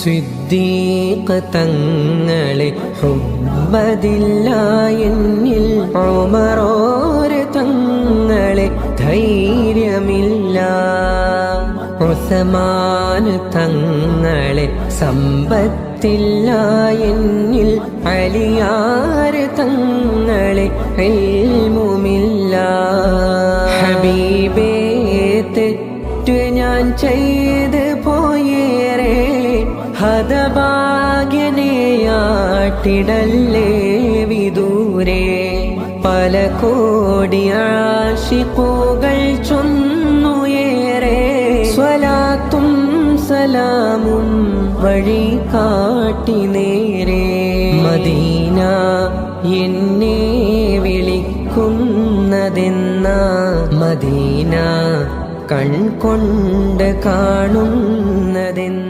സിദ്ദീഖ് തങ്ങളെ ഹുബ്ബതില്ല എന്നിൽ, ഉമറോർ തങ്ങളെ ധൈര്യമില്ല, ഉസ്മാൻ തങ്ങളെ സമ്പത്തില്ല എന്നിൽ, അലിയാർ തങ്ങളെ ഇൽമുമില്ല. ഹബീബേ തെറ്റ് ഞാൻ ചെയ്ത് പോയേറെ, ഹതഭാഗ്യനെയാട്ടിടല്ലേ വിദൂരെ. പല കോടി ആശിഖുകൾ ചൊന്നുയേറെ, സ്വലാത്തും സലാമും വഴി കാട്ടി നേരെ. മദീന എന്നെ വിളിക്കുന്നതെന്ന, മദീന കൺകൊണ്ട് കാണുന്നതെന്ന.